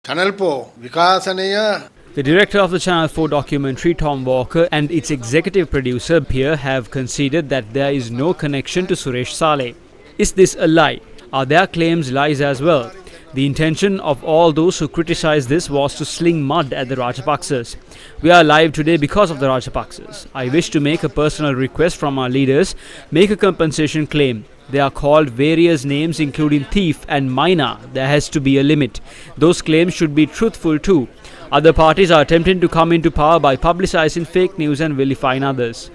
Channel 4 විකාශනය. The director of the Channel 4 documentary, Tom Walker, and its executive producer, Pierre, have conceded that there is no connection to Suresh Saleh. Is this a lie? Are their claims lies as well? The intention of all those who criticize this was to sling mud at the Rajapaksas. We are alive today because of the Rajapaksas. I wish to make a personal request from our leaders, make a compensation claim. They are called various names including thief and miner. There has to be a limit. Those claims should be truthful too. Other parties are attempting to come into power by publicizing fake news and vilifying others.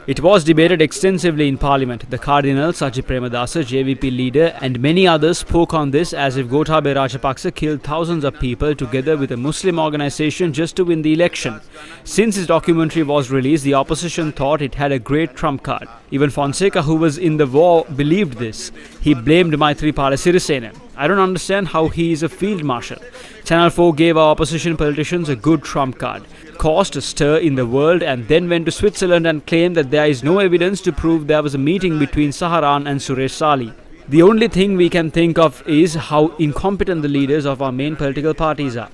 It was debated extensively in Parliament. The Cardinal, Sajid Premadasa, JVP leader and many others spoke on this as if Gotabaya Rajapaksa killed thousands of people together with a Muslim organization just to win the election. Since his documentary was released, the opposition thought it had a great trump card. Even Fonseca, who was in the war, believed this. He blamed Maithripala Sirisena. I don't understand how he is a field marshal. Channel 4 gave our opposition politicians a good trump card, caused a stir in the world and then went to Switzerland and claimed that there is no evidence to prove there was a meeting between Saharan and Suresh Saleh. The only thing we can think of is how incompetent the leaders of our main political parties are.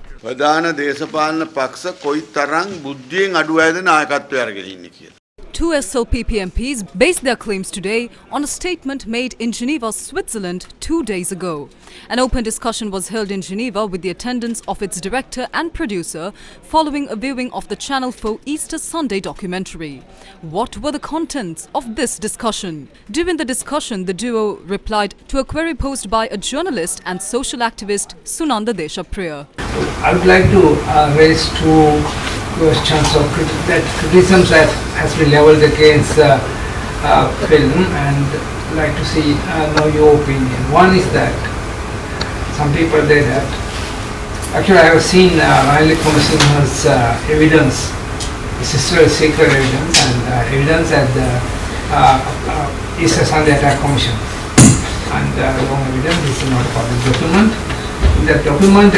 Two SLPP MPs based their claims today on a statement made in Geneva, Switzerland 2 days ago. An open discussion was held in Geneva with the attendance of its director and producer following a viewing of the Channel 4 Easter Sunday documentary. What were the contents of this discussion? During the discussion, the duo replied to a query posed by a journalist and social activist Sunanda Deshapriya. I would like to raise two questions of criticisms that has been leveled against the film, and like to see know your opinion. One is that some people say that actually I have seen Riley Commissioner's evidence, sister secret evidence, and evidence at the Easter Sunday Attack Commission. And long evidence, this is not a public document. In that document,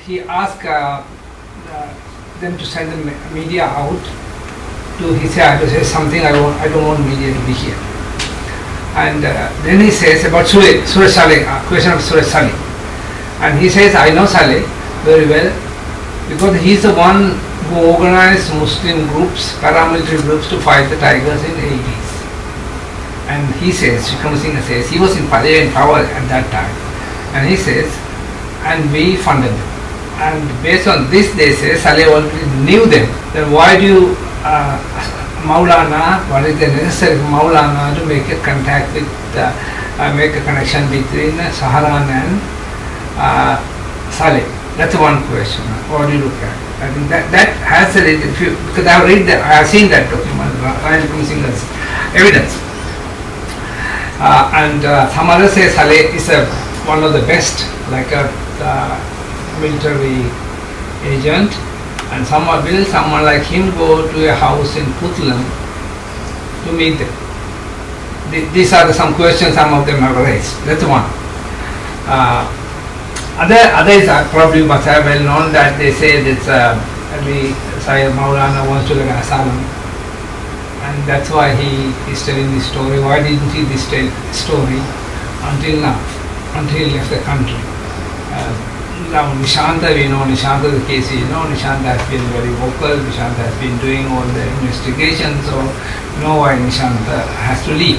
he asked them to send the media out. He said, I have to say something, I don't want media to be here. And then he says about Suresh Saleh, question of Suresh Saleh. And he says, I know Saleh very well because he is the one who organized Muslim groups, paramilitary groups to fight the Tigers in the 80s. And he says, Shikam Singh says, he was in power at that time. And he says, and we funded them. And based on this, they say Saleh already knew them. Then why do you, Maulana, what is the necessary for Maulana to make a contact with, make a connection between Saharan and Saleh? That's one question. What do you look at? I think that has a little, because I have read that, I have seen that document, Ryan Kumsinger's evidence. And some others say Saleh is one of the best, like a military agent, and someone like him go to a house in Puntland to meet them. These are some questions some of them have raised. That's one. Others are probably must have well known that they say that Ali Sayyid Maulana wants to get an asylum, and that's why he is telling this story. Why didn't he tell the story until now, until he left the country? Now Nishanta, we know Nishanta, the case, Nishanta has been very vocal, Nishanta has been doing all the investigations, so you know why Nishanta has to leave.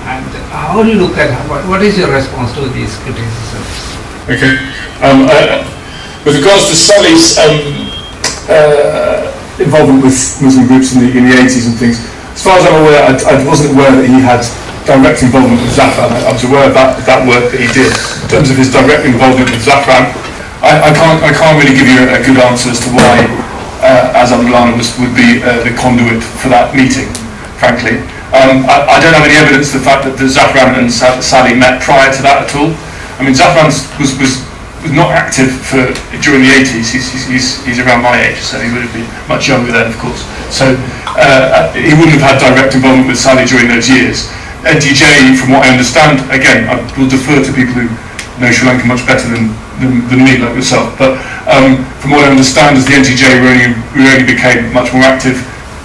And how do you look at what is your response to these criticisms? Okay. With regards to Saleh's involvement with Muslim groups in the 80s and things, as far as I'm aware, I wasn't aware that he had direct involvement with Zafran. I was aware of that work that he did. In terms of his direct involvement with Zafran, I can't really give you a good answer as to why Azam Maulana would be the conduit for that meeting, frankly. I don't have any evidence of the fact that Zafran and Saleh met prior to that at all. I mean, Zafran was not active during the 80s. He's around my age, so he would have been much younger then, of course. So he wouldn't have had direct involvement with Saleh during those years. NTJ, from what I understand, again, I will defer to people who know Sri Lanka much better than me, like yourself, but from what I understand is the NTJ we only became much more active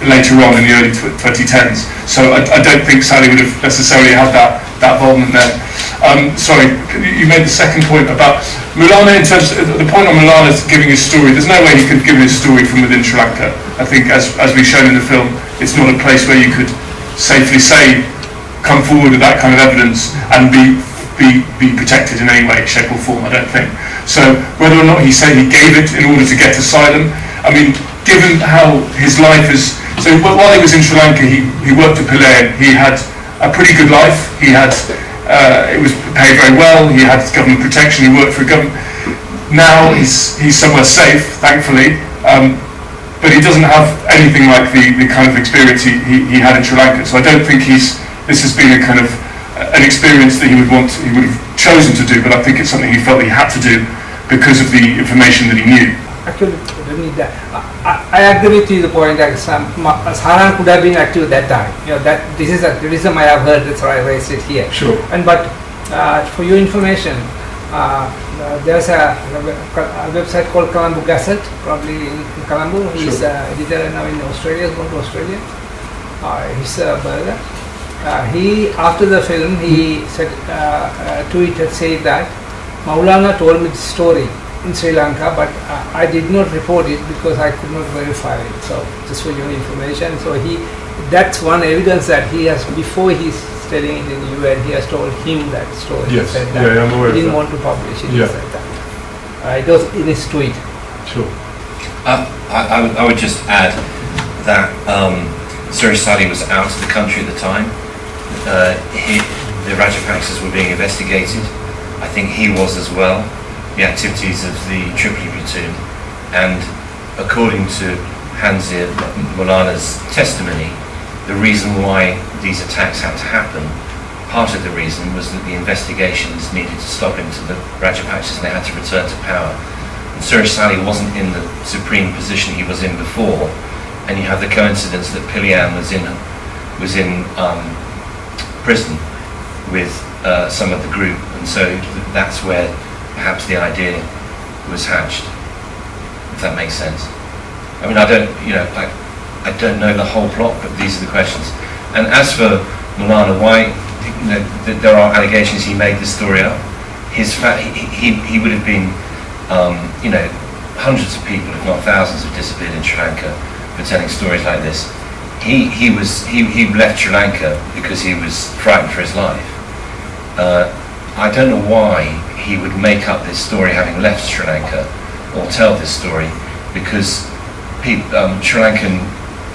later on in the early 2010s. So I don't think Sally would have necessarily had that involvement there. Sorry, you made the second point about Mulana. In terms of the point on Mulana giving his story, there's no way he could have given his story from within Sri Lanka. I think, as we've shown in the film, it's not a place where you could safely say, come forward with that kind of evidence and be protected in any way, shape or form. I don't think. So whether or not he said he gave it in order to get asylum, I mean, given how his life is. So while he was in Sri Lanka, he worked at Pillay. He had a pretty good life. He had it was paid very well. He had government protection. He worked for a government. Now he's somewhere safe, thankfully, but he doesn't have anything like the kind of experience he had in Sri Lanka. So I don't think this has been a kind of an experience that he would have chosen to do. But I think it's something he felt he had to do because of the information that he knew. Actually, I agree with you the point that Saran could have been active at that time. You know, that this is a criticism I have heard, that's why I raised it here. Sure. But for your information, there's a website called Colombo Gazette, probably in Colombo. He's editor now in Australia, he's gone to Australia. He's a brother. He, after the film, he said, tweeted saying that Maulana told me the story in Sri Lanka, but I did not report it because I could not verify it. So just for your information, so that's one evidence that he has, before he's telling it in the UN, he has told him that story. Yes, he said that I'm aware he didn't of that. want to publish it. Yeah. He said that. It was in his tweet. Sure. I would just add that Suresh Sadi was out of the country at the time. The Rajapaksas were being investigated. I think he was as well. The activities of the Tripoli platoon, and according to Hanzir Mulana's testimony, the reason why these attacks had to happen, part of the reason was that the investigations needed to stop into the Rajapaksas and they had to return to power. And Suresh Sadi wasn't in the supreme position he was in before, and you have the coincidence that Pilian was in prison with some of the group, and so that's where perhaps the idea was hatched, if that makes sense. I mean, I don't know the whole plot, but these are the questions. And as for Mulana, why, there are allegations he made this story up. He would have been, hundreds of people, if not thousands, have disappeared in Sri Lanka for telling stories like this. He left Sri Lanka because he was frightened for his life. I don't know why he would make up this story having left Sri Lanka, or tell this story, because Sri Lankan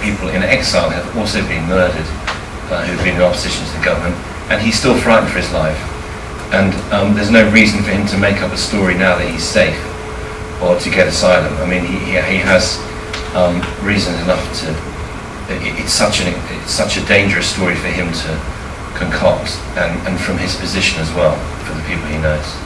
people in exile have also been murdered, who've been in opposition to the government, and he's still frightened for his life. And there's no reason for him to make up a story now that he's safe, or to get asylum. I mean, he has reason enough to. It's such a dangerous story for him to concoct, and from his position as well, for the people he knows.